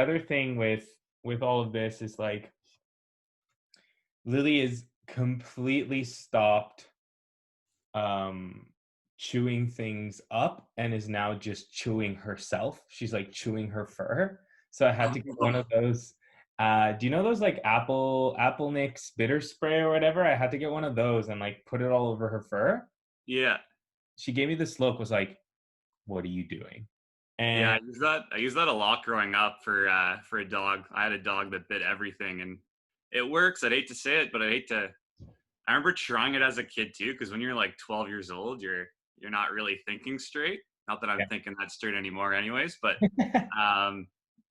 other thing with all of this is like Lily is completely stopped um chewing things up and is now just chewing herself. She's like chewing her fur. So I had to get one Oh, of those. Do you know those like apple Nicks bitter spray or whatever? I had to get one of those and like put it all over her fur. yeah. She gave me this look, was like, "What are you doing?" Yeah, And I use that a lot growing up for a dog. I had a dog that bit everything, and it works. I'd hate to say it, but I hate to. I remember trying it as a kid too, because when you're like 12 years old, you're not really thinking straight. Not that I'm thinking that straight anymore, anyways. But yeah. um,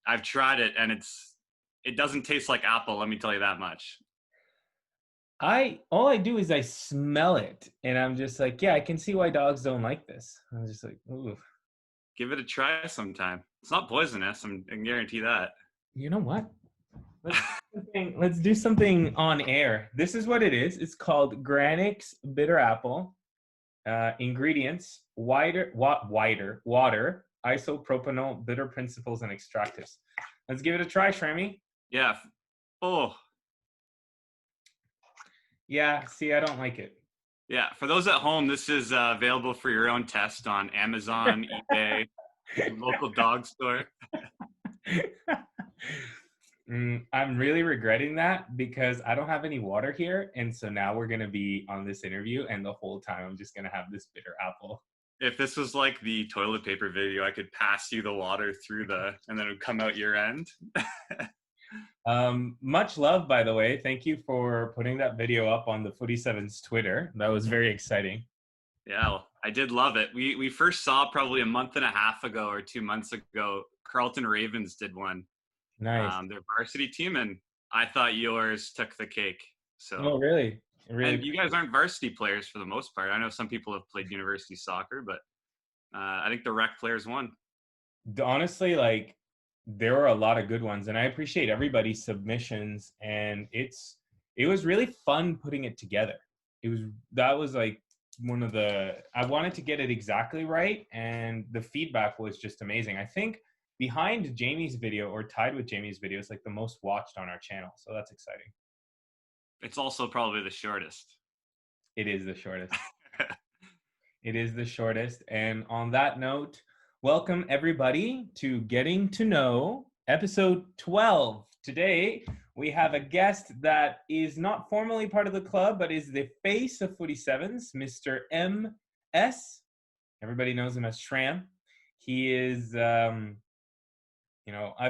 I've tried it, and it doesn't taste like apple. Let me tell you that much. I all I do is I smell it and I'm just like, yeah, I can see why dogs don't like this. I'm just like, ooh. Give it a try sometime. It's not poisonous. I can guarantee that. You know what? Let's do something on air. This is what it is. It's called Granix Bitter Apple. Ingredients: water, isopropanol, bitter principles, and extractives. Let's give it a try, Shrami. Yeah. Oh, Yeah, see, I don't like it. yeah. For those at home, this is available for your own test on Amazon, eBay, local dog store. I'm really regretting that because I don't have any water here. And so now we're going to be on this interview, and the whole time I'm just going to have this bitter apple. If this was like the toilet paper video, I could pass you the water through and then it would come out your end. Much love, by the way. Thank you for putting that video up on the Footy Sevens Twitter. That was very exciting. Yeah, well, I did love it. We first saw probably a month and a half ago or 2 months ago. Carlton Ravens did one, Nice. their varsity team, and I thought yours took the cake. So, Oh, really? and Really? you guys aren't varsity players for the most part. I know some people have played university soccer, but I think the rec players won. Honestly, like there were a lot of good ones, and I appreciate everybody's submissions. And it was really fun putting it together. It was that was like one of the I wanted to get it exactly right, and the feedback was just amazing. I think behind Jamie's video or tied with Jamie's video is like the most watched on our channel, so that's exciting. It's also probably the shortest. It is the shortest. It is the shortest. And on that note, welcome everybody to Getting to Know episode 12. Today, we have a guest that is not formally part of the club, but is the face of Footy Sevens, Mr. M.S. Everybody knows him as Schram. He is, I've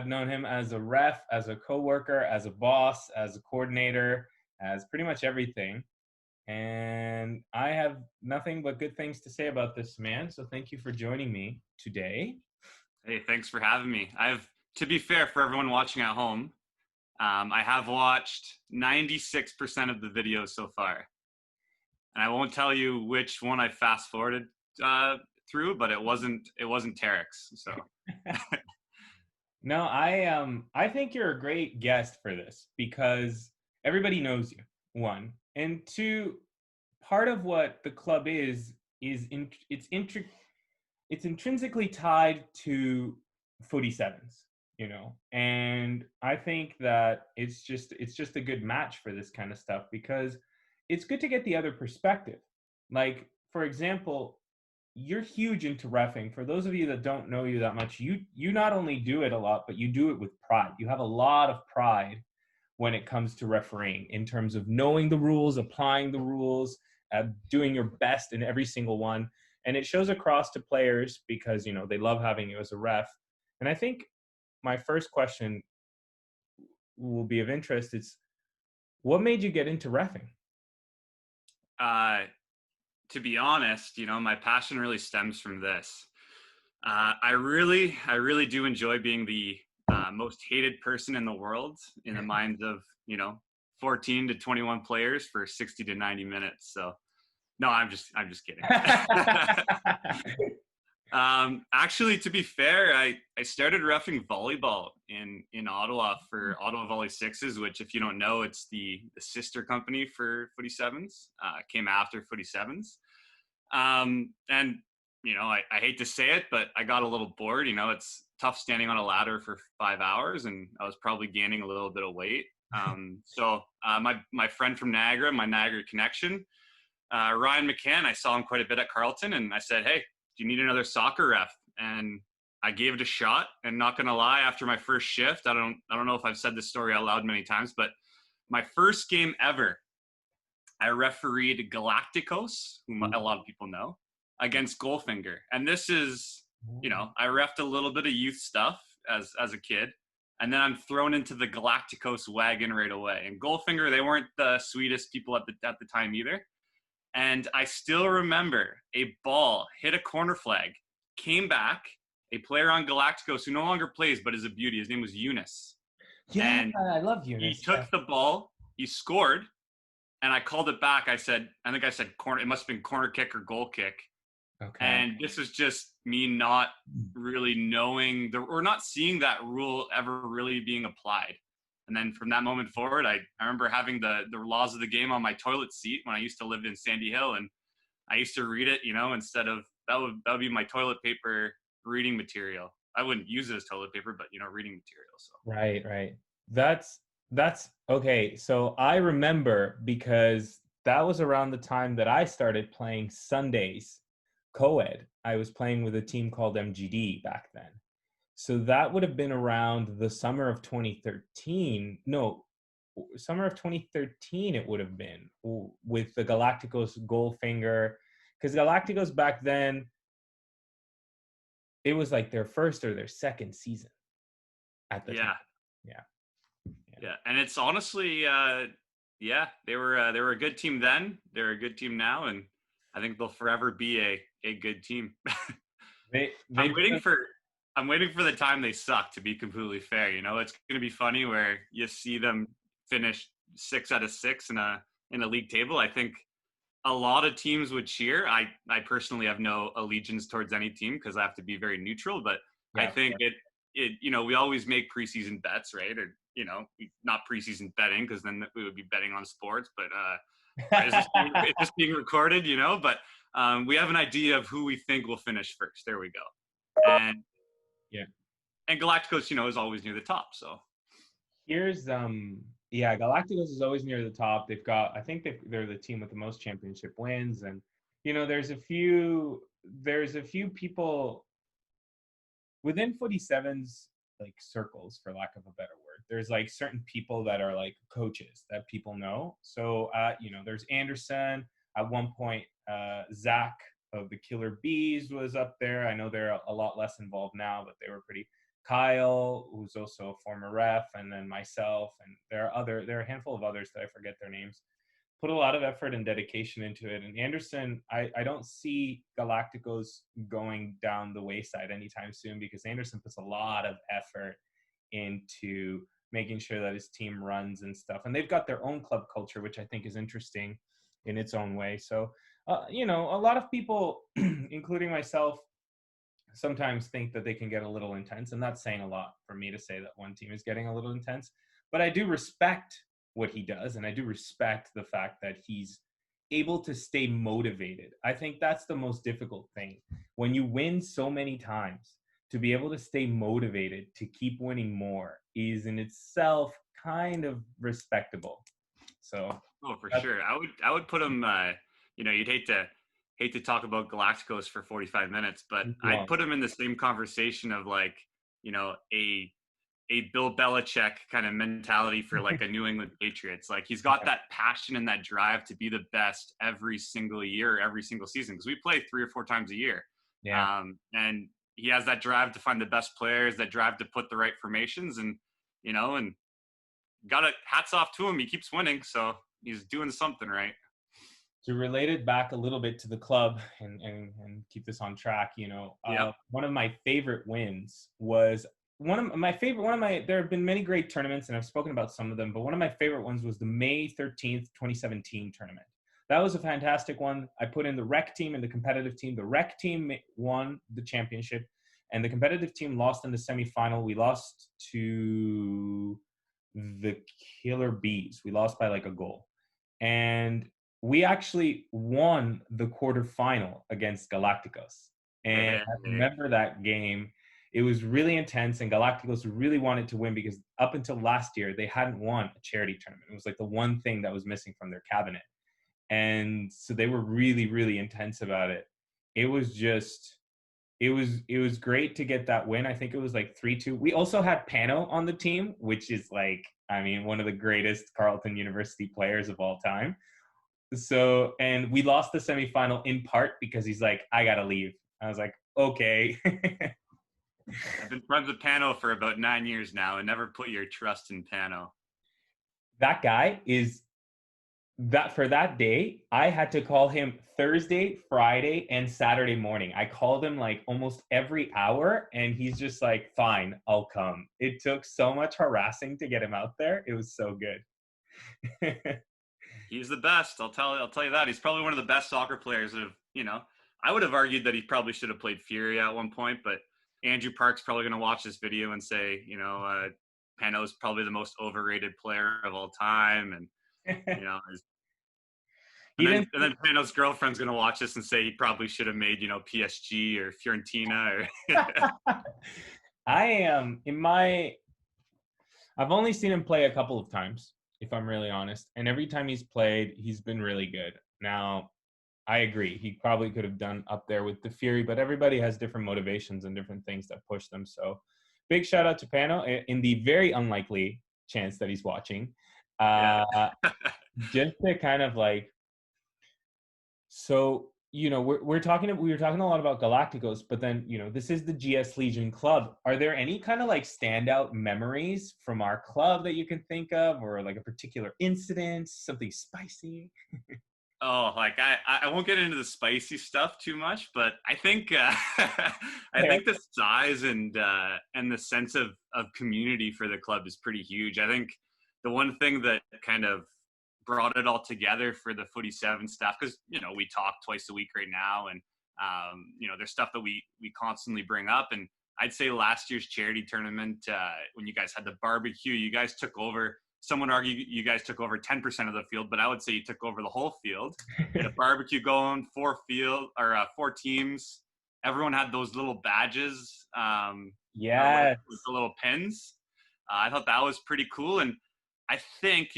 known him as a ref, as a coworker, as a boss, as a coordinator, as pretty much everything. And I have nothing but good things to say about this man. So thank you for joining me today. Hey, thanks for having me. To be fair, for everyone watching at home, I have watched 96% of the videos so far, and I won't tell you which one I fast forwarded through, but it wasn't Tarek's. So No, I think you're a great guest for this because everybody knows you. One and two, part of what the club is it's intrinsically tied to Footy Sevens, and I think that it's just a good match for this kind of stuff because it's good to get the other perspective. Like, for example, you're huge into refing. For those of you that don't know you that much, you not only do it a lot, but you do it with pride. You have a lot of pride when it comes to refereeing in terms of knowing the rules, applying the rules, doing your best in every single one. And it shows across to players because, they love having you as a ref. And I think my first question will be of interest. It's what made you get into refing? uh, to be honest, my passion really stems from this. I really do enjoy being the most hated person in the world in the minds of 14 to 21 players for 60 to 90 minutes. So no, I'm just kidding. Actually, to be fair, I started reffing volleyball in Ottawa for Ottawa Volley Sixes, which, if you don't know, it's the sister company for Footy Sevens. Came after Footy Sevens, and I hate to say it, but I got a little bored. It's tough standing on a ladder for 5 hours, and I was probably gaining a little bit of weight. My friend from Niagara, my Niagara connection, Ryan McCann, I saw him quite a bit at Carleton, and I said, "Hey, do you need another soccer ref?" And I gave it a shot. And not gonna lie, after my first shift, I don't know if I've said this story out loud many times, but my first game ever, I refereed Galacticos, whom a lot of people know, against Goldfinger. And this is, I refed a little bit of youth stuff as a kid. And then I'm thrown into the Galacticos wagon right away. And Goldfinger, they weren't the sweetest people at the time either. And I still remember a ball hit a corner flag, came back, a player on Galacticos who no longer plays but is a beauty. His name was Eunice. Yeah, And I love Eunice. he took the ball, he scored, and I called it back. I think I said corner. It must have been corner kick or goal kick. Okay. And this is just me not really knowing or not seeing that rule ever really being applied. And then from that moment forward, I remember having the laws of the game on my toilet seat when I used to live in Sandy Hill, and I used to read it, instead of that would be my toilet paper reading material. I wouldn't use it as toilet paper, but reading material. So Right. That's okay. So I remember because that was around the time that I started playing Sundays co-ed. I was playing with a team called MGD back then. So that would have been around the summer of 2013. No, summer of 2013 it would have been with the Galacticos Goldfinger, because Galacticos back then, it was like their first or their second season at the time. Yeah, and it's honestly, they were a good team then. They're a good team now, and I think they'll forever be a good team. I'm waiting for the time they suck. To be completely fair, it's going to be funny where you see them finish 6 out of 6 in a league table. I think a lot of teams would cheer. I personally have no allegiance towards any team because I have to be very neutral. But I think it we always make preseason bets, right? Or not preseason betting because then we would be betting on sports. But is this being recorded? But we have an idea of who we think will finish first. There we go. And Galacticos, is always near the top. So here's Galacticos is always near the top. They've got, I think they're the team with the most championship wins, and there's a few people within Footy Sevens, like circles, for lack of a better word. There's like certain people that are like coaches that people know. So there's Anderson. At one point, Zach of the Killer Bees was up there. I know they're a lot less involved now, but they were pretty. Kyle, who's also a former ref, and then myself, and there are a handful of others that I forget their names, put a lot of effort and dedication into it. And Anderson, I don't see Galacticos going down the wayside anytime soon, because Anderson puts a lot of effort into making sure that his team runs and stuff. And they've got their own club culture, which I think is interesting in its own way. So, a lot of people, including myself, sometimes think that they can get a little intense, and that's saying a lot for me to say that one team is getting a little intense. But I do respect what he does, and I do respect the fact that he's able to stay motivated. I think that's the most difficult thing. When you win so many times, to be able to stay motivated to keep winning more is in itself kind of respectable. So for sure, I would put him. You'd hate to talk about Galacticos for 45 minutes, but I'd put him in the same conversation of like, a Bill Belichick kind of mentality for like a New England Patriots. Like he's got that passion and that drive to be the best every single year, every single season, because we play 3 or 4 times a year. And he has that drive to find the best players, that drive to put the right formations, and hats off to him. He keeps winning, so he's doing something right. To relate it back a little bit to the club and keep this on track, one of my favorite wins was there have been many great tournaments, and I've spoken about some of them, but one of my favorite ones was the May 13th, 2017 tournament. That was a fantastic one. I put in the rec team and the competitive team. The rec team won the championship, and the competitive team lost in the semifinal. We lost to the Killer Bees. We lost by like a goal. And we actually won the quarterfinal against Galacticos. And I remember that game. It was really intense, and Galacticos really wanted to win because up until last year, they hadn't won a charity tournament. It was like the one thing that was missing from their cabinet. And so they were really, really intense about it. It was just, it was great to get that win. I think it was like 3-2. We also had Pano on the team, which is like, I mean, one of the greatest Carleton University players of all time. So, and we lost the semifinal in part because he's like, I gotta leave. I was like, okay. I've been friends with Pano for about 9 years now, and never put your trust in Pano. That guy is that for that day, I had to call him Thursday, Friday, and Saturday morning. I called him like almost every hour, and he's just like, fine, I'll come. It took so much harassing to get him out there. It was so good. He's the best. I'll tell you that. He's probably one of the best soccer players that have. I would have argued that he probably should have played Fury at one point, but Andrew Park's probably going to watch this video and say, Pano's probably the most overrated player of all time, and and then Pano's girlfriend's going to watch this and say he probably should have made PSG or Fiorentina. I've only seen him play a couple of times, if I'm really honest, and every time he's played, he's been really good. Now, I agree. He probably could have done up there with the Fury, but everybody has different motivations and different things that push them. So big shout out to Pano in the very unlikely chance that he's watching. Just to kind of like, so, we were talking a lot about Galacticos, but then, this is the GS Legion Club. Are there any kind of like standout memories from our club that you can think of, or like a particular incident, something spicy? Oh, like I won't get into the spicy stuff too much, but I think I think the size and the sense of community for the club is pretty huge. I think the one thing that kind of brought it all together for the Footy Sevens staff, because we talk twice a week right now, and there's stuff that we constantly bring up. And I'd say last year's charity tournament, when you guys had the barbecue, you guys took over. Someone would argue you guys took over 10% of the field, but I would say you took over the whole field. The barbecue going, 4 teams. Everyone had those little badges. With the little pins. I thought that was pretty cool. And I think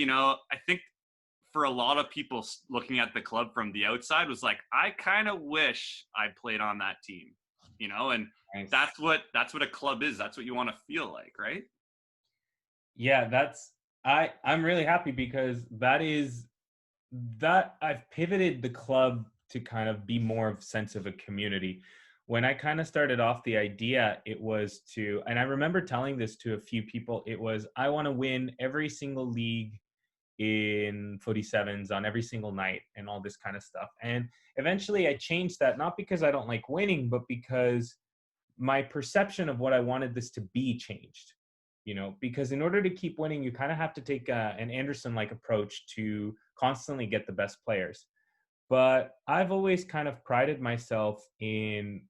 for a lot of people looking at the club from the outside was like, I kind of wish I played on that team, and nice. That's what a club is. That's what you want to feel like, right? Yeah, I'm really happy because I've pivoted the club to kind of be more of a sense of a community. When I kind of started off the idea, it was and I remember telling this to a few people, it was, I want to win every single league in Footy Sevens on every single night and all this kind of stuff. And eventually I changed that, not because I don't like winning, but because my perception of what I wanted this to be changed. Because in order to keep winning, you kind of have to take an Anderson-like approach to constantly get the best players. But I've always kind of prided myself in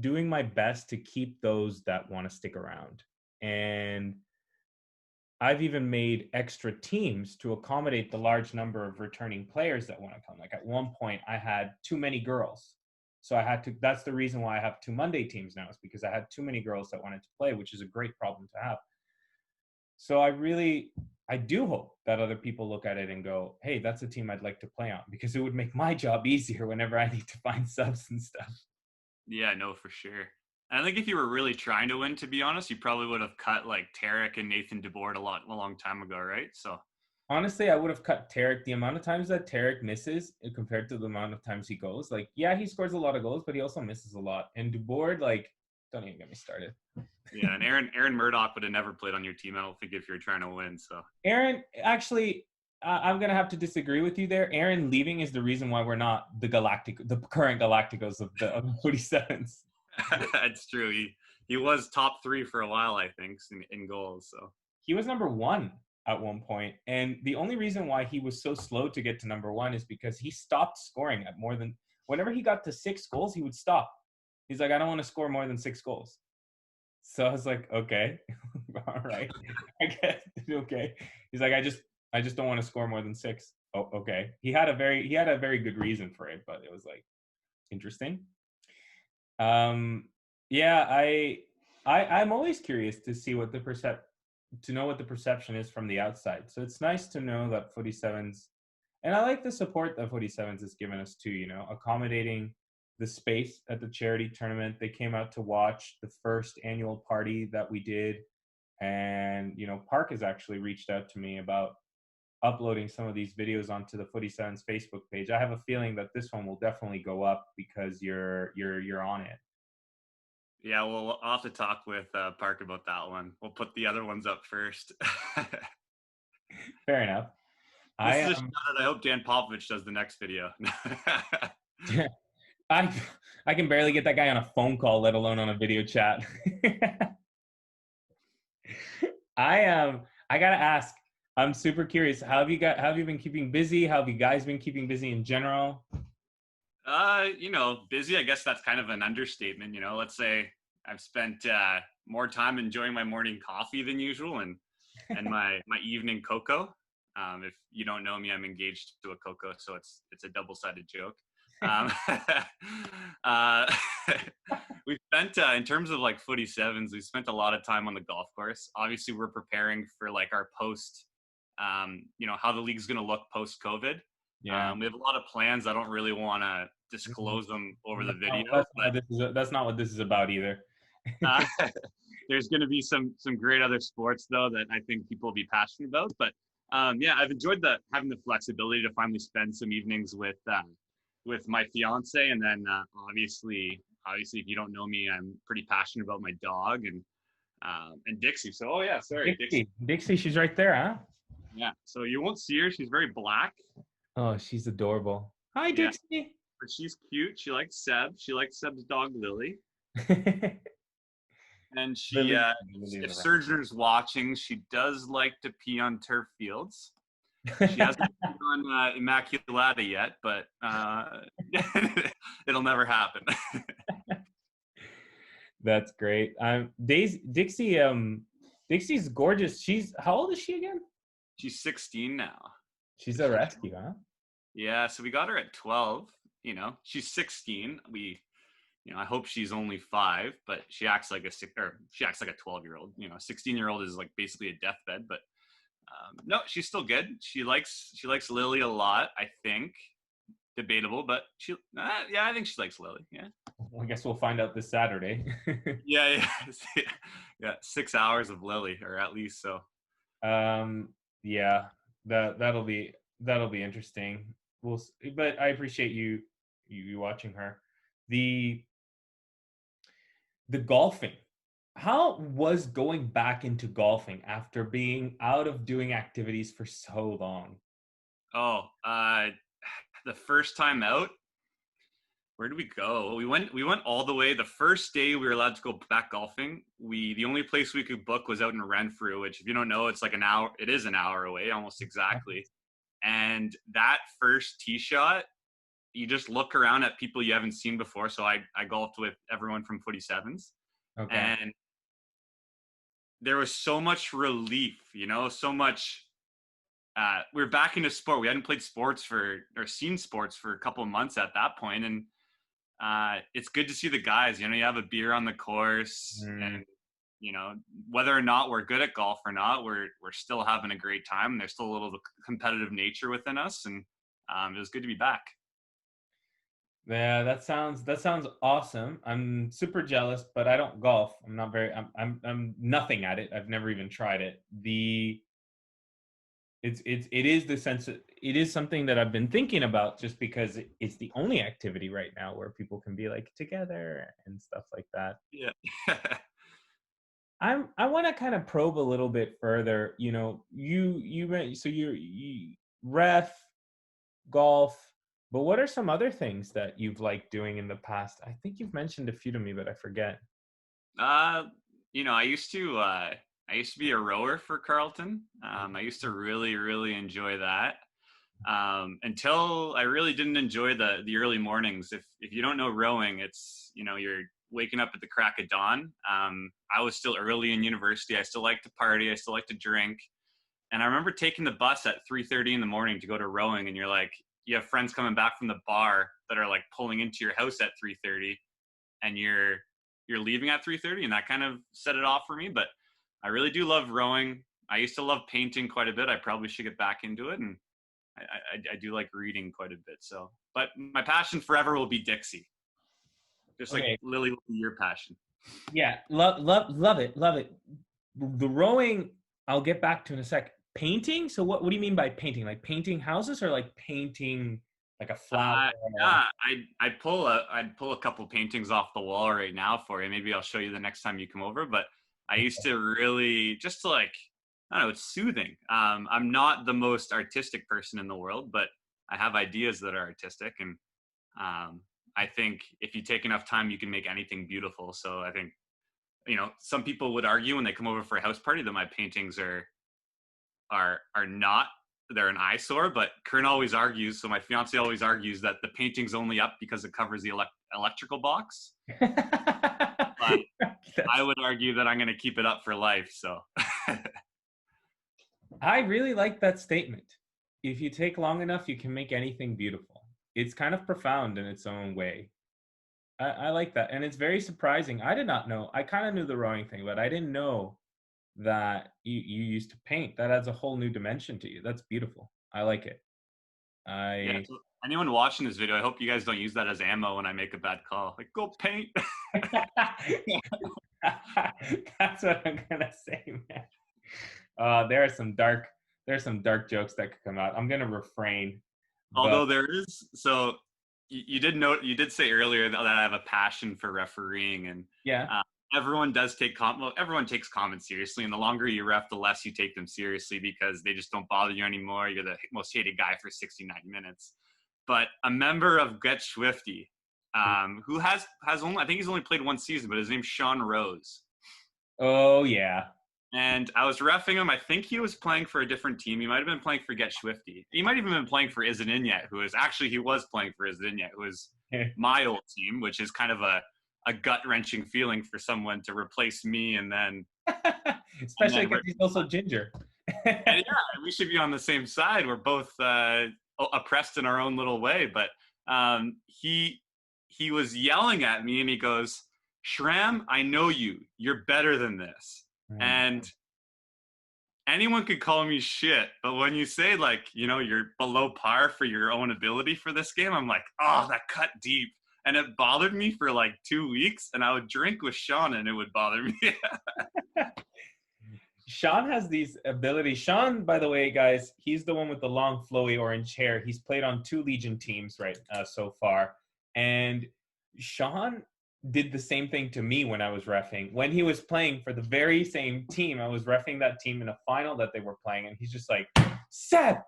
doing my best to keep those that want to stick around. And I've even made extra teams to accommodate the large number of returning players that want to come. Like at one point, I had too many girls. So that's the reason why I have 2 Monday teams now, is because I had too many girls that wanted to play, which is a great problem to have. So I do hope that other people look at it and go, hey, that's a team I'd like to play on, because it would make my job easier whenever I need to find subs and stuff. Yeah, no, for sure. And I think if you were really trying to win, to be honest, you probably would have cut like Tarek and Nathan DeBoard a long time ago, right? So honestly, I would have cut Tarek. The amount of times that Tarek misses compared to the amount of times he goes, like, yeah, he scores a lot of goals, but he also misses a lot. And DeBoard, like, don't even get me started. Yeah, and Aaron Murdoch would have never played on your team, I don't think, if you're trying to win. So Aaron, actually, I'm gonna have to disagree with you there. Aaron leaving is the reason why we're not the current Galacticos of the Footy Sevens. That's true. He was top 3 for a while, I think, in goals. So he was number 1 at one point, and the only reason why he was so slow to get to number 1 is because he stopped scoring at more than. Whenever he got to 6 goals, he would stop. He's like, I don't want to score more than 6 goals. So I was like, okay, all right, I guess, okay. He's like, I just don't want to score more than 6. Oh, okay. He had a very good reason for it, but it was like interesting. Yeah, I'm always curious to see what the to know what the perception is from the outside. So it's nice to know that Footy Sevens, and I like the support that Footy Sevens has given us too. Accommodating the space at the charity tournament. They came out to watch the first annual party that we did, and Park has actually reached out to me about uploading some of these videos onto the Footy Sevens Facebook page. I have a feeling that this one will definitely go up because you're on it. Yeah, well, I'll have to talk with Park about that one. We'll put the other ones up first. Fair enough. This I is a shout out. I hope Dan Popovich does the next video. I I can barely get that guy on a phone call, let alone on a video chat. I gotta ask. I'm super curious. How have you been keeping busy? How have you guys been keeping busy in general? Busy. I guess that's kind of an understatement. Let's say I've spent more time enjoying my morning coffee than usual, and my evening cocoa. If you don't know me, I'm engaged to a cocoa, so it's a double-sided joke. Um, uh, we've spent in terms of like Footy Sevens, we spent a lot of time on the golf course. Obviously, we're preparing for like our post, how the league's going to look post COVID. Yeah. We have a lot of plans. I don't really want to disclose them over the video, but That's not what this is about either. uh, there's going to be some great other sports though that I think people will be passionate about. But yeah, I've enjoyed having the flexibility to finally spend some evenings with my fiance, and then obviously, if you don't know me, I'm pretty passionate about my dog and Dixie. So oh yeah, sorry, Dixie. Dixie, she's right there, huh? Yeah, so you won't see her. She's very black. Oh, she's adorable. Hi, Yeah, Dixie. but she's cute. She likes Seb. She likes Seb's dog Lily. And she, Lily's if around. Surgeon's watching, she does like to pee on turf fields. She hasn't peed on Immaculata yet, but it'll never happen. That's great. Dixie. Dixie's gorgeous. How old is she again? She's 16 now. She's a rescue, huh? Yeah, so we got her at 12. She's 16. I hope she's only 5, but she acts like she acts like a 12-year-old. 16-year-old is like basically a deathbed, but no, she's still good. She likes Lily a lot, I think. Debatable, but I think she likes Lily. Yeah. Well, I guess we'll find out this Saturday. Yeah. Yeah. 6 hours of Lily, or at least so. Yeah, that'll be interesting. But I appreciate you watching her. The golfing. How was going back into golfing after being out of doing activities for so long? Oh, the first time out, where did we go? We went all the way. The first day we were allowed to go back golfing, the only place we could book was out in Renfrew, which if you don't know, it's like an hour. It is an hour away, almost exactly. And that first tee shot, you just look around at people you haven't seen before. So I golfed with everyone from Footy Sevens, Okay. and there was so much relief, so much. We were back into sport. We hadn't played sports or seen sports for a couple of months at that point, and it's good to see the guys. You have a beer on the course, and whether or not we're good at golf or not, we're still having a great time. There's still a little competitive nature within us, and it was good to be back. Yeah, that sounds awesome. I'm super jealous, but I don't golf. I'm nothing at it. I've never even tried it. It is something that I've been thinking about, just because it's the only activity right now where people can be like together and stuff like that. Yeah. I want to kind of probe a little bit further. You ref, golf, but what are some other things that you've liked doing in the past? I think you've mentioned a few to me, but I forget. I used to be a rower for Carleton. I used to really, really enjoy that. Until I really didn't enjoy the early mornings. If you don't know rowing, it's, you're waking up at the crack of dawn. I was still early in university. I still like to party. I still like to drink. And I remember taking the bus at 3:30 in the morning to go to rowing, and you have friends coming back from the bar that are like pulling into your house at 3:30. and you're leaving at 3:30, and that kind of set it off for me. But I really do love rowing. I used to love painting quite a bit. I probably should get back into it, and I do like reading quite a bit. So, but my passion forever will be Dixie, just like Okay. Lily will be your passion. Yeah, love it, love it. The rowing, I'll get back to in a sec. Painting? So what do you mean by painting? Like painting houses or like painting like a flower? Yeah, I'd pull a couple paintings off the wall right now for you. Maybe I'll show you the next time you come over. But I used to really just to like, I don't know, it's soothing. I'm not the most artistic person in the world, but I have ideas that are artistic, and I think if you take enough time, you can make anything beautiful. So I think, some people would argue when they come over for a house party that my paintings are not, they're an eyesore, but Kern always argues, so my fiance always argues that the painting's only up because it covers the electrical box. But I would argue that I'm going to keep it up for life. So I really like that statement. If you take long enough, you can make anything beautiful. It's kind of profound in its own way. I like that. And it's very surprising. I did not know. I kind of knew the rowing thing, but I didn't know that you used to paint. That adds a whole new dimension to you. That's beautiful. I like it. yeah, I so anyone watching this video, I hope you guys don't use that as ammo when I make a bad call. Like, go paint. That's what I'm gonna say, man. There are some dark jokes that could come out. I'm gonna refrain, but Although there is, so you did note, you did say earlier that I have a passion for refereeing, and yeah. uh, everyone does take everyone takes comments seriously, and the longer you ref, the less you take them seriously because they just don't bother you anymore. You're the most hated guy for 69 minutes. But a member of Get Swifty, who has only, I think he's only played one season, but his name's Sean Rose. Oh yeah. And I was reffing him. I think he was playing for a different team. He might have been playing for Get Swifty. He might even been playing for Is It In Yet, he was playing for Is It In Yet, who is my old team, which is kind of a gut-wrenching feeling for someone to replace me and then... Especially because he's also ginger. And yeah, we should be on the same side. We're both oppressed in our own little way. But he was yelling at me, and he goes, "Schram, I know you. You're better than this." And anyone could call me shit, but when you say like, you're below par for your own ability for this game, I'm like, oh, that cut deep. And it bothered me for like 2 weeks, and I would drink with Sean and it would bother me. Sean has these abilities. Sean, by the way, guys, he's the one with the long, flowy orange hair. He's played on 2 Legion teams so far. And Sean did the same thing to me when I was reffing. When he was playing for the very same team, I was reffing that team in a final that they were playing, and he's just like, "Seb,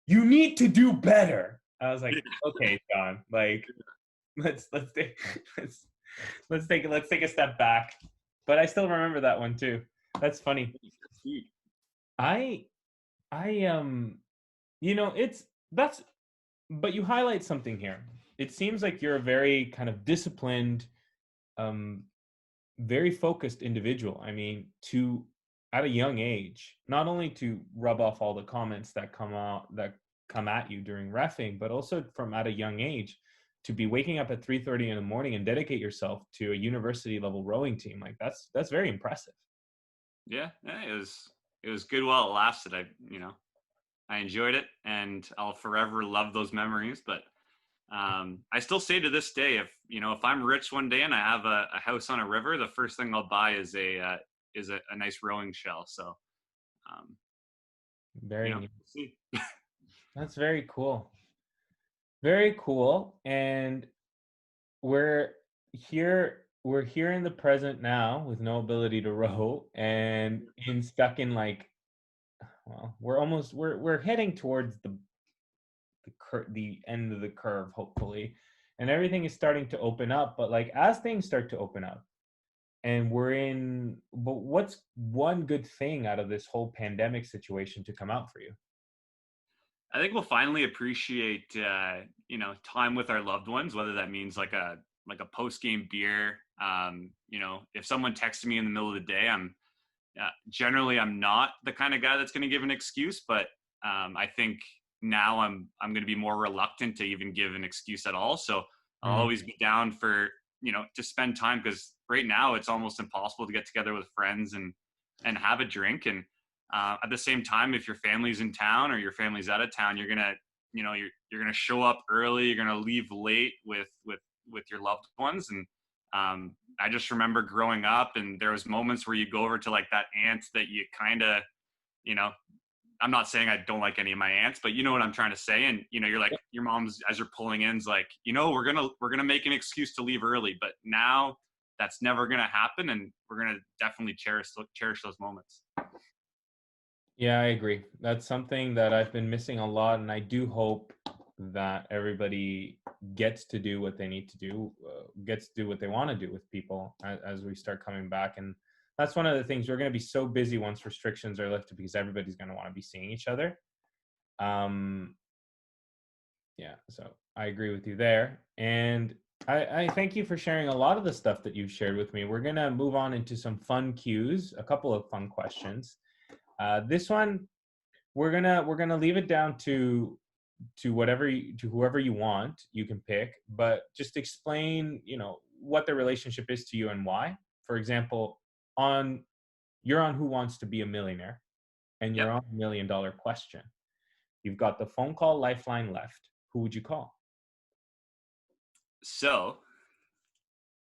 you need to do better." I was like, "Okay, Sean, like, let's take a step back." But I still remember that one too. That's funny. But you highlight something here. It seems like you're a very kind of disciplined, very focused individual. I mean, at a young age, not only to rub off all the comments that come at you during reffing, but also from at a young age to be waking up at 3:30 in the morning and dedicate yourself to a university level rowing team. Like that's very impressive. Yeah, it was good while it lasted. I enjoyed it, and I'll forever love those memories. But I still say to this day, if I'm rich one day and I have a house on a river, the first thing I'll buy is a nice rowing shell. So, Very neat. See. That's very cool. Very cool. And we're here in the present now with no ability to row and stuck in like, well, we're heading towards the end of the curve, hopefully, and everything is starting to open up. But like as things start to open up, and but what's one good thing out of this whole pandemic situation to come out for you? I think we'll finally appreciate time with our loved ones, whether that means like a post-game beer. If someone texts me in the middle of the day, I'm not the kind of guy that's going to give an excuse, but I think now I'm going to be more reluctant to even give an excuse at all. So I'll always be down for to spend time, because right now it's almost impossible to get together with friends and have a drink. And at the same time, if your family's in town or your family's out of town, you're gonna you're gonna show up early, you're gonna leave late with your loved ones. And I just remember growing up, and there was moments where you go over to like that aunt that you kind of, I'm not saying I don't like any of my aunts, but you know what I'm trying to say. And you're like, your mom's, as you're pulling in, is like, we're gonna make an excuse to leave early, but now that's never gonna happen, and we're gonna definitely cherish those moments. Yeah, I agree. That's something that I've been missing a lot, and I do hope that everybody gets to do what they need to do, gets to do what they want to do with people as we start coming back. And that's one of the things, we're going to be so busy once restrictions are lifted because everybody's going to want to be seeing each other. Yeah, so I agree with you there. And I thank you for sharing a lot of the stuff that you've shared with me. We're going to move on into some fun cues, a couple of fun questions. This one, we're gonna leave it down to whoever you want. You can pick, but just explain, what the relationship is to you and why. For example, you're on Who Wants to Be a Millionaire, and you're Yep. on $1 million question. You've got the phone call lifeline left. Who would you call? So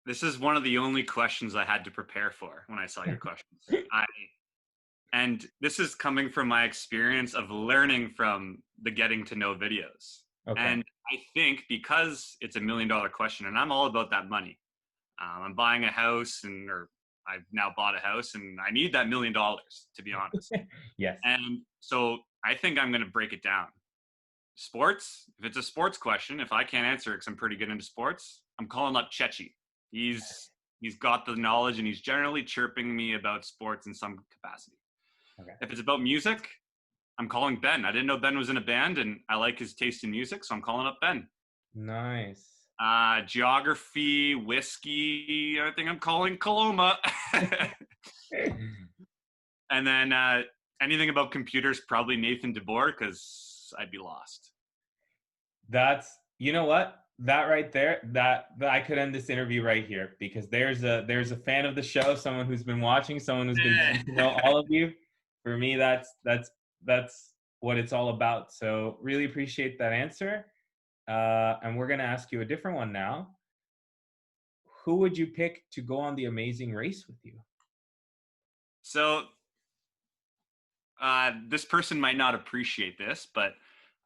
this is one of the only questions I had to prepare for when I saw your questions. And this is coming from my experience of learning from the getting to know videos. Okay. And I think because it's $1 million question, and I'm all about that money. I'm buying a house, or I've now bought a house, and I need that $1 million, to be honest. Yes. And so I think I'm going to break it down. Sports, if it's a sports question, if I can't answer it because I'm pretty good into sports, I'm calling up Chechi. He's got the knowledge, and he's generally chirping me about sports in some capacity. Okay. If it's about music, I'm calling Ben. I didn't know Ben was in a band, and I like his taste in music, so I'm calling up Ben. Nice. Geography, whiskey, I think I'm calling Coloma. And then anything about computers, probably Nathan DeBoer, because I'd be lost. That's, you know what? That right there, that I could end this interview right here, because there's a fan of the show, someone who's been watching, someone who's been getting to know all of you. For me, that's what it's all about. So really appreciate that answer. And we're gonna ask you a different one now. Who would you pick to go on the Amazing Race with you? So this person might not appreciate this, but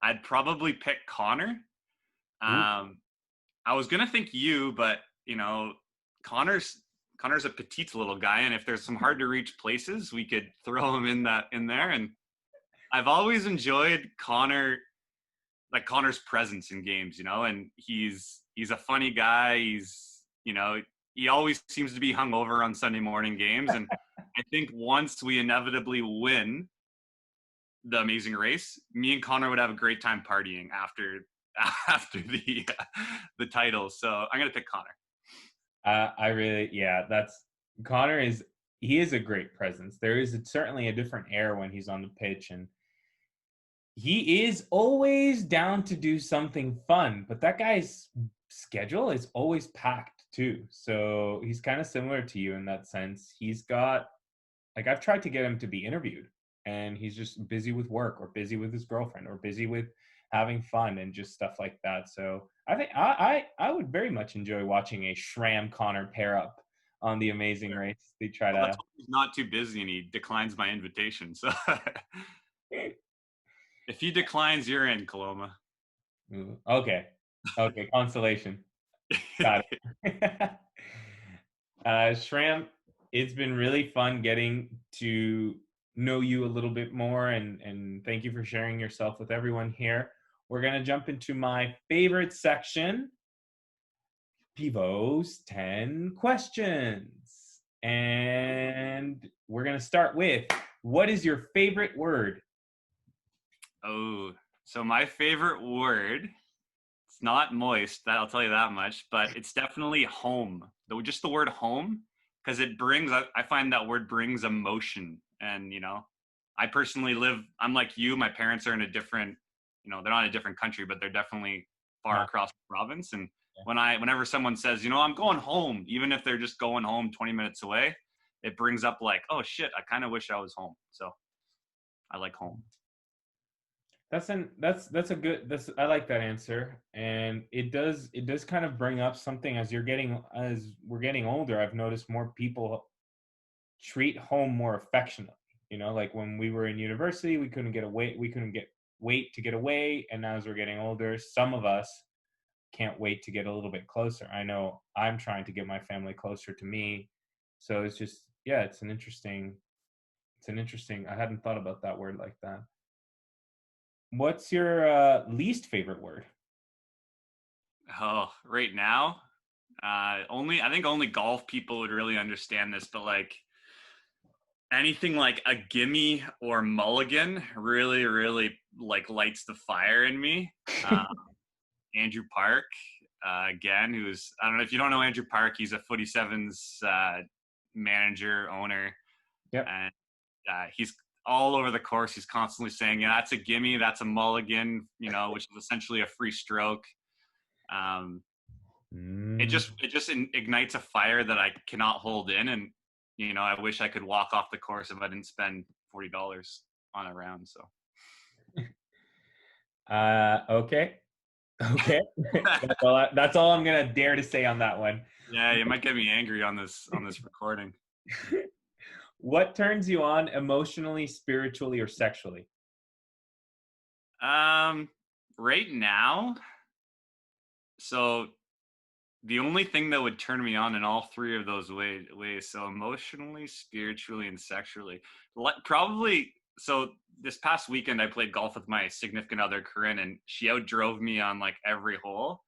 I'd probably pick Connor. I was gonna think you, but Connor's a petite little guy, and if there's some hard to reach places, we could throw him in there. And I've always enjoyed Connor's presence in games, and he's a funny guy. He always seems to be hungover on Sunday morning games, and I think once we inevitably win the Amazing Race, me and Connor would have a great time partying after the title. So I'm gonna pick Connor. Connor is a great presence. There is certainly a different air when he's on the pitch, and he is always down to do something fun, but that guy's schedule is always packed too. So he's kind of similar to you in that sense. He's got, I've tried to get him to be interviewed, and he's just busy with work, or busy with his girlfriend, or busy with having fun and just stuff like that. So I think I would very much enjoy watching a Schram Connor pair up on the Amazing Race. They try to. He's not too busy, and he declines my invitation. So if he declines, you're in, Coloma. Okay. Consolation. Got it. Schram, it's been really fun getting to know you a little bit more, and thank you for sharing yourself with everyone here. We're going to jump into my favorite section, Pivo's 10 questions. And we're going to start with, what is your favorite word? Oh, so my favorite word, it's not moist, I'll tell you that much, but it's definitely home. Just the word home, because I find that word brings emotion. And, I personally I'm like you, my parents are in a different, they're not in a different country, but they're definitely far across the province. And whenever someone says, I'm going home, even if they're just going home 20 minutes away, it brings up like, oh shit, I kind of wish I was home. So I like home. That's a good, that's, I like that answer. And it does kind of bring up something as we're getting older. I've noticed more people treat home more affectionately. Like when we were in university, we couldn't get wait to get away. And now as we're getting older, some of us can't wait to get a little bit closer. I know I'm trying to get my family closer to me. So it's just, yeah, it's an interesting, I hadn't thought about that word like that. What's your least favorite word? Oh, right now, I think only golf people would really understand this, but like anything like a gimme or mulligan really, really like lights the fire in me. Andrew Park, again, I don't know if you don't know Andrew Park, he's a Footy Sevens manager, owner, Yep. and he's all over the course. He's constantly saying, yeah, that's a gimme, that's a mulligan, which is essentially a free stroke. It just ignites a fire that I cannot hold in, and I wish I could walk off the course if I didn't spend $40 on a round. So Okay. Okay. That's all I'm gonna dare to say on that one. yeah, you might get me angry on this recording. What turns you on emotionally, spiritually, or sexually? Right now, so the only thing that would turn me on in all three of those ways, so emotionally, spiritually, and sexually, probably. So this past weekend, I played golf with my significant other, Corinne, and she outdrove me on like every hole,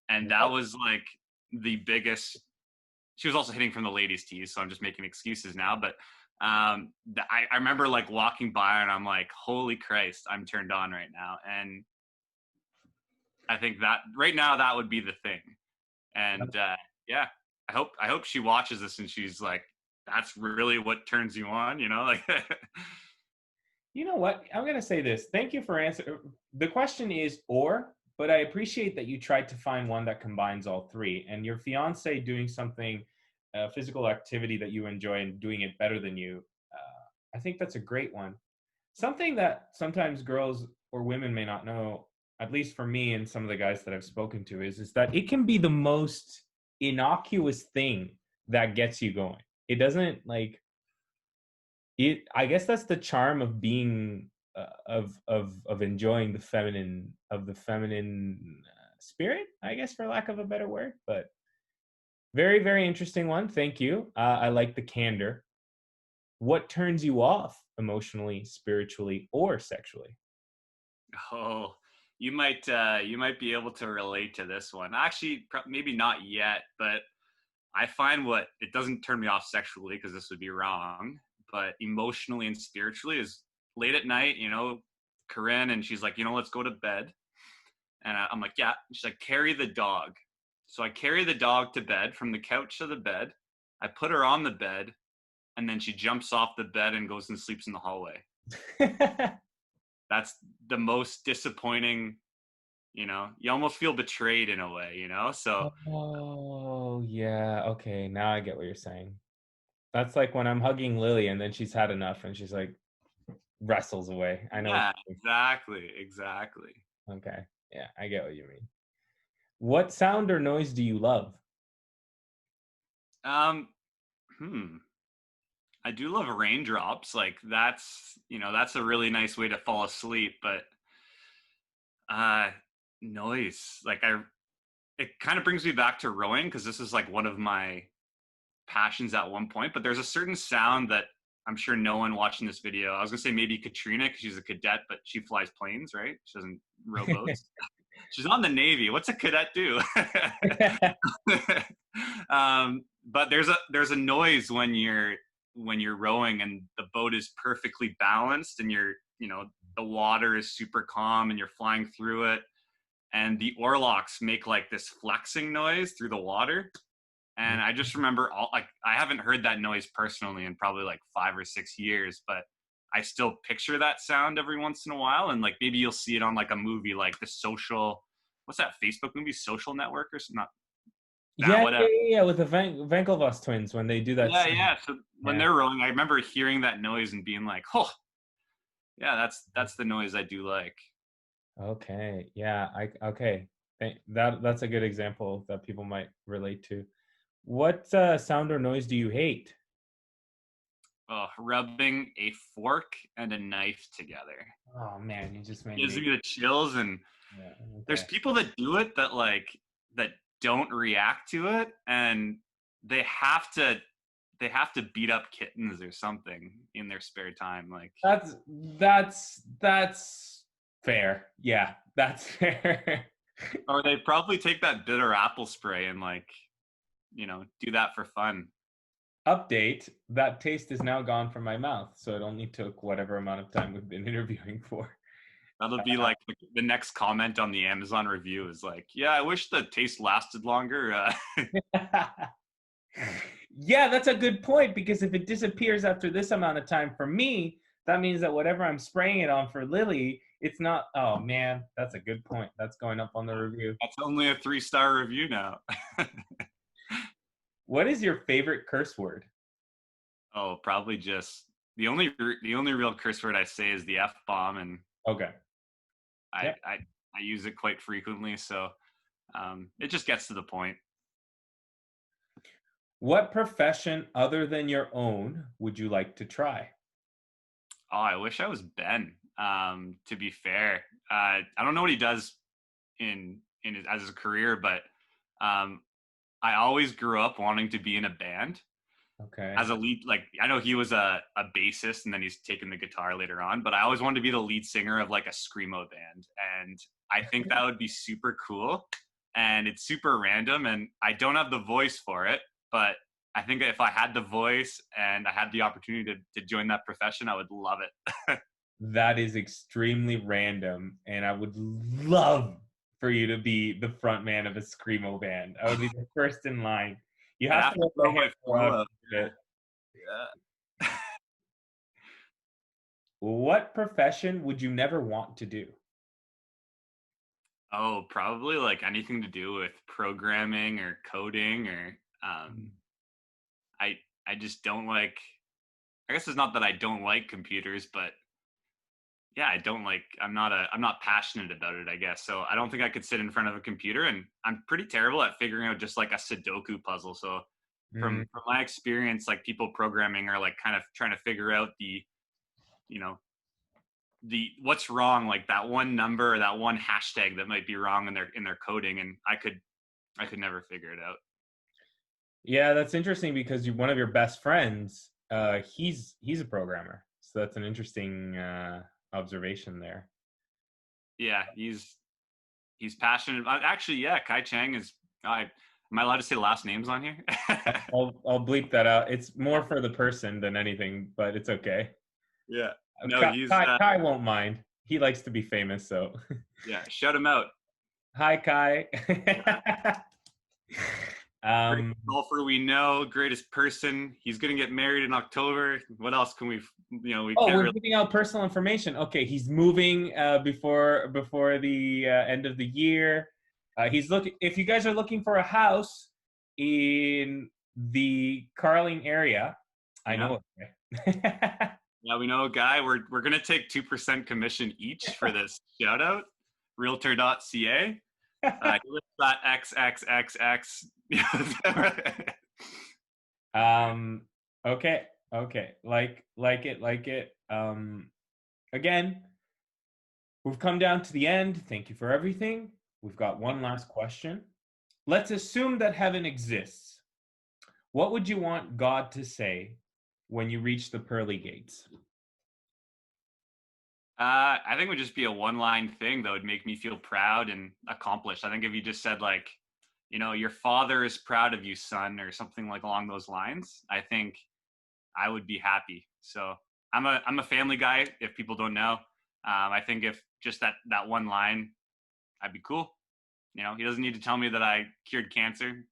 and that was like the biggest. She was also hitting from the ladies' tees, so I'm just making excuses now. But I remember like walking by, and I'm like, "Holy Christ, I'm turned on right now!" And I think that right now that would be the thing. And yeah, I hope she watches this and she's like, that's really what turns you on, like. You know what? I'm gonna say this. Thank you for answering. The question is or, but I appreciate that you tried to find one that combines all three. And your fiance doing something, physical activity that you enjoy and doing it better than you. I think that's a great one. Something that sometimes girls or women may not know, at least for me and some of the guys that I've spoken to, is that it can be the most innocuous thing that gets you going. It doesn't like it. I guess that's the charm of being of enjoying the feminine spirit, I guess, for lack of a better word. But very, very interesting one. Thank you. I like the candor. What turns you off emotionally, spiritually, or sexually? Oh, you might be able to relate to this one. Actually, maybe not yet, but I find what it doesn't turn me off sexually, because this would be wrong, but emotionally and spiritually is late at night, Corinne, and she's like, let's go to bed. And I'm like, yeah. She's like, carry the dog. So I carry the dog to bed, from the couch to the bed. I put her on the bed, and then she jumps off the bed and goes and sleeps in the hallway. That's the most disappointing, you almost feel betrayed in a way, so. Oh, yeah. Okay, now I get what you're saying. That's like when I'm hugging Lily and then she's had enough and she's like wrestles away. I know what Yeah, you exactly. mean. Okay. Yeah, I get what you mean. What sound or noise do you love? um hmm I do love raindrops. Like that's a really nice way to fall asleep, but uh noise, like it kind of brings me back to rowing, because this is like one of my passions at one point. But there's a certain sound that I'm sure no one watching this video, I was gonna say maybe Katrina, because she's a cadet, but she flies planes, right? She doesn't row boats. She's on the Navy. What's a cadet do? But there's a noise when you're rowing and the boat is perfectly balanced, and the water is super calm and you're flying through it, and the oarlocks make like this flexing noise through the water. And I just remember, I haven't heard that noise personally in probably like 5 or 6 years, but I still picture that sound every once in a while. And like maybe you'll see it on like a movie like what's that Facebook movie, Social Network, or not Nah, Yeah, yeah, whatever. yeah, with the Vankelvoss twins when they do that Yeah, scene. yeah. So when Yeah. they're rolling, I remember hearing that noise and being like, "Oh, yeah, that's the noise I do like." Okay. Yeah. Okay. That's a good example that people might relate to. What sound or noise do you hate? Oh, rubbing a fork and a knife together Oh man, you just made gives me. me the chills. And Yeah. there's Okay. people that do it that that don't react to it, and they have to they have to beat up kittens or something in their spare time. Like, That's fair. Yeah, that's fair. or they probably take that bitter apple spray and do that for fun. Update, that taste is now gone from my mouth, so it only took whatever amount of time we've been interviewing for. That'll be like the next comment on the Amazon review is like, yeah, I wish the taste lasted longer. Yeah, that's a good point because if it disappears after this amount of time for me, that means that whatever I'm spraying it on for Lily, it's not. Oh man, that's a good point. That's going up on the review. That's only a 3-star review now. What is your favorite curse word? Oh, probably just the only real curse word I say is the F bomb, and Okay. I Yeah. I, I use it quite frequently, so it just gets to the point. What profession other than your own would you like to try? Oh, I wish I was Ben. To be fair, I don't know what he does as his career, but um, I always grew up wanting to be in a band Okay. as a lead. Like, I know he was a bassist and then he's taken the guitar later on, but I always wanted to be the lead singer of like a screamo band, and I think that would be super cool. And it's super random, and I don't have the voice for it, but I think if I had the voice and I had the opportunity to join that profession, I would love it. That is extremely random, and I would love for you to be the front man of a screamo band. I would be the first in line. You I'd have have to to let the throw hair my grow flow out out a bit. there. What profession would you never want to do? Oh, probably like anything to do with programming or coding, or I I just don't like. I guess it's not that I don't like computers, but yeah, I don't like. I'm not passionate about it, I guess. So I don't think I could sit in front of a computer, and I'm pretty terrible at figuring out just like a Sudoku puzzle. So Mm, from my experience, like people programming are like kind of trying to figure out you know the what's wrong, like that one number or that one hashtag that might be wrong in their coding, and I could never figure it out. yeah, that's interesting because one of your best friends, he's a programmer, so that's an interesting observation there. Yeah, he's passionate. Actually, yeah, Kai Chang is. I Am I allowed to say last names on here? I'll bleep that out. It's more for the person than anything, but it's okay. Yeah. No, he's Kai won't mind. He likes to be famous, so yeah. Shut him out. hi Kai. Yeah. Great um, golfer we know, greatest person. He's gonna get married in October. What else can we? We oh, can't we're really. giving out personal information. Okay, he's moving before the end of the year. He's looking. If you guys are looking for a house in the Carling area, I Yeah. know it. Yeah, we know a guy. We're gonna take 2% commission each for this shout out. Realtor.ca. He lives at XXXX. Um, okay, okay. Like it. Again, we've come down to the end. Thank you for everything. We've got one last question. Let's assume that heaven exists. What would you want God to say when you reach the pearly gates? I think it would just be a one-line thing that would make me feel proud and accomplished. I think if you just said like, your father is proud of you, son, or something like along those lines, I think I would be happy. So I'm a family guy. If people don't know, I think if just that one line, I'd be cool. He doesn't need to tell me that I cured cancer.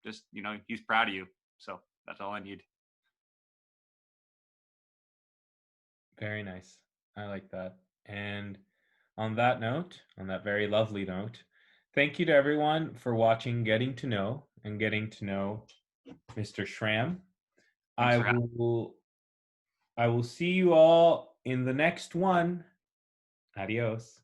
Just he's proud of you. So that's all I need. Very nice. I like that. And on that note, on that very lovely note, thank you to everyone for watching Getting to Know. and getting to know Mr. Schram. Thanks I for having me. will see you all in the next one. Adios.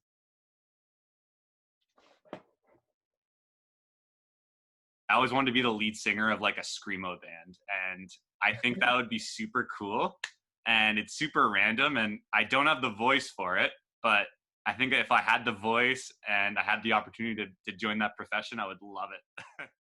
I always wanted to be the lead singer of like a screamo band, and I think that would be super cool. And it's super random, and I don't have the voice for it, but I think if I had the voice and I had the opportunity to join that profession, I would love it.